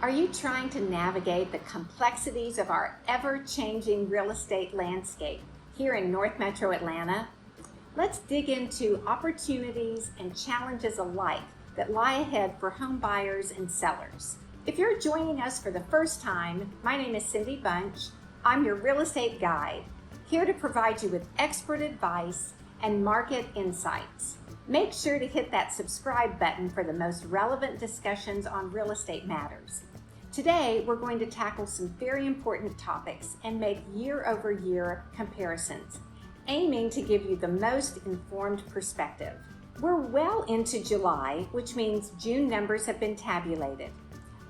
Are you trying to navigate the complexities of our ever-changing real estate landscape here in North Metro Atlanta? Let's dig into opportunities and challenges alike that lie ahead for home buyers and sellers. If you're joining us for the first time, my name is Cindy Bunch. I'm your real estate guide, here to provide you with expert advice and market insights. Make sure to hit that subscribe button for the most relevant discussions on real estate matters. Today, we're going to tackle some very important topics and make year-over-year comparisons, aiming to give you the most informed perspective. We're well into July, which means June numbers have been tabulated.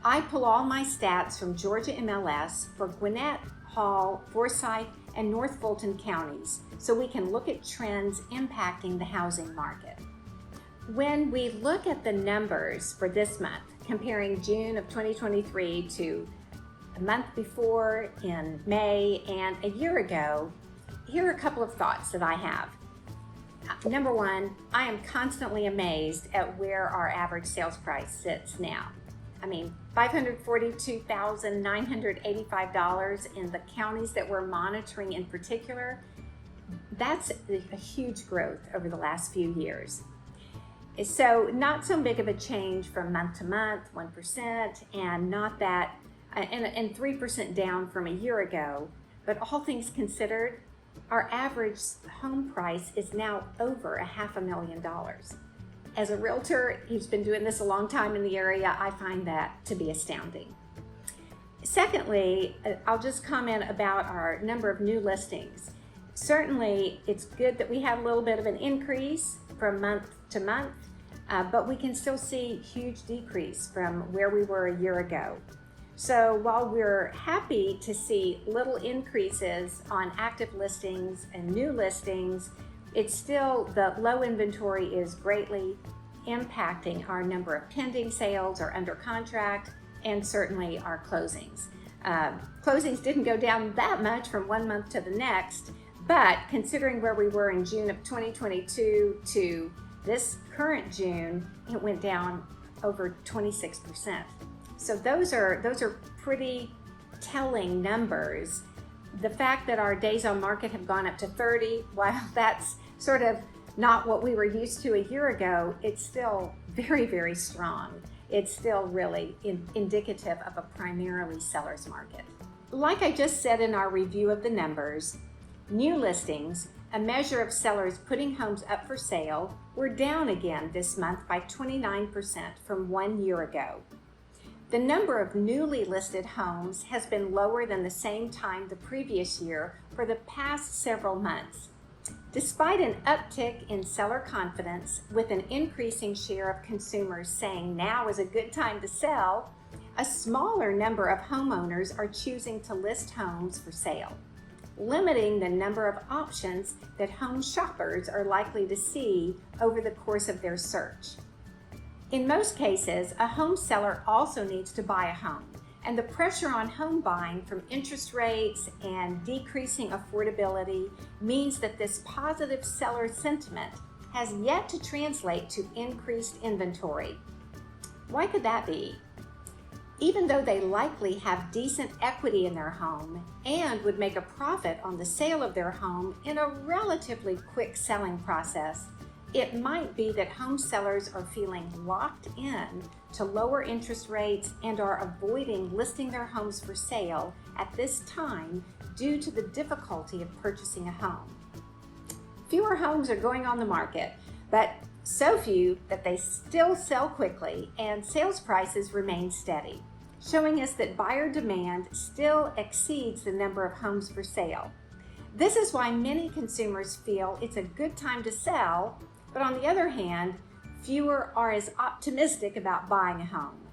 I pull all my stats from Georgia MLS for Gwinnett, Hall, Forsyth, and North Fulton counties, so we can look at trends impacting the housing market. When we look at the numbers for this month, comparing June of 2023 to a month before in May and a year ago, here are a couple of thoughts that I have. Number one, I am constantly amazed at where our average sales price sits now. I mean, $542,985 in the counties that we're monitoring in particular. That's a huge growth over the last few years. So not so big of a change from month to month, 1%, and not that, and 3% down from a year ago. But all things considered, our average home price is now over $500,000. As a realtor who's been doing this a long time in the area, I find that to be astounding. Secondly, I'll just comment about our number of new listings. Certainly, it's good that we had a little bit of an increase from month to month, but we can still see huge decrease from where we were a year ago. So while we're happy to see little increases on active listings and new listings, it's still, the low inventory is greatly impacting our number of pending sales or under contract, and certainly our closings. Closings didn't go down that much from one month to the next, but considering where we were in June of 2022 to this current June, it went down over 26%. So those are pretty telling numbers. The fact that our days on market have gone up to 30, while that's sort of not what we were used to a year ago, it's still very, very strong. It's still really indicative of a primarily seller's market. Like I just said in our review of the numbers, new listings, a measure of sellers putting homes up for sale, were down again this month by 29% from 1 year ago. The number of newly listed homes has been lower than the same time the previous year for the past several months. Despite an uptick in seller confidence, with an increasing share of consumers saying now is a good time to sell, a smaller number of homeowners are choosing to list homes for sale, limiting the number of options that home shoppers are likely to see over the course of their search. In most cases, a home seller also needs to buy a home, and the pressure on home buying from interest rates and decreasing affordability means that this positive seller sentiment has yet to translate to increased inventory. Why could that be? Even though they likely have decent equity in their home and would make a profit on the sale of their home in a relatively quick selling process, it might be that home sellers are feeling locked in to lower interest rates and are avoiding listing their homes for sale at this time due to the difficulty of purchasing a home. Fewer homes are going on the market, but so few that they still sell quickly and sales prices remain steady, showing us that buyer demand still exceeds the number of homes for sale. This is why many consumers feel it's a good time to sell, but on the other hand, fewer are as optimistic about buying a home.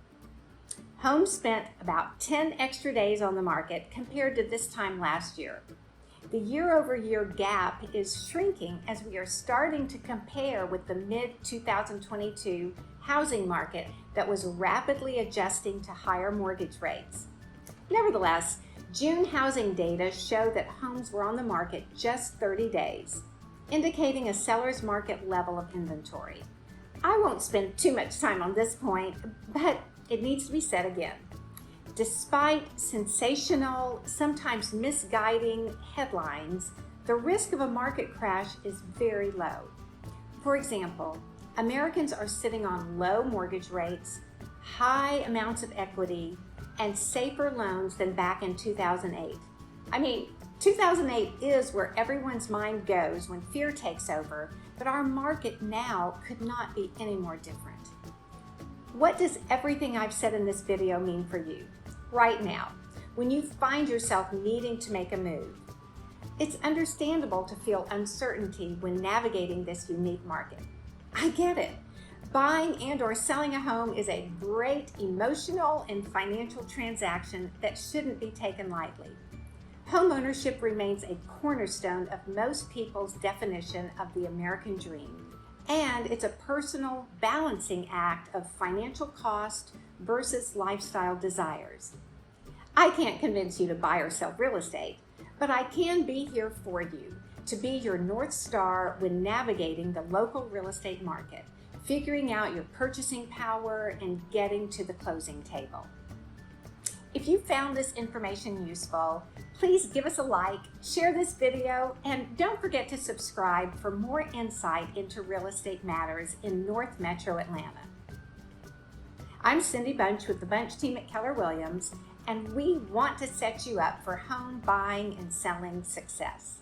Homes spent about 10 extra days on the market compared to this time last year. The year-over-year gap is shrinking as we are starting to compare with the mid-2022 housing market that was rapidly adjusting to higher mortgage rates. Nevertheless, June housing data show that homes were on the market just 30 days, indicating a seller's market level of inventory. I won't spend too much time on this point, but it needs to be said again. Despite sensational, sometimes misguiding headlines, the risk of a market crash is very low. For example, Americans are sitting on low mortgage rates, high amounts of equity, and safer loans than back in 2008. 2008 is where everyone's mind goes when fear takes over, but our market now could not be any more different. What does everything I've said in this video mean for you right now, when you find yourself needing to make a move? It's understandable to feel uncertainty when navigating this unique market. I get it. Buying and or selling a home is a great emotional and financial transaction that shouldn't be taken lightly. Homeownership remains a cornerstone of most people's definition of the American dream, and it's a personal balancing act of financial cost versus lifestyle desires. I can't convince you to buy or sell real estate, but I can be here for you to be your North Star when navigating the local real estate market, figuring out your purchasing power and getting to the closing table. If you found this information useful, please give us a like, share this video, and don't forget to subscribe for more insight into real estate matters in North Metro Atlanta. I'm Cindy Bunch with the Bunch team at Keller Williams, and we want to set you up for home buying and selling success.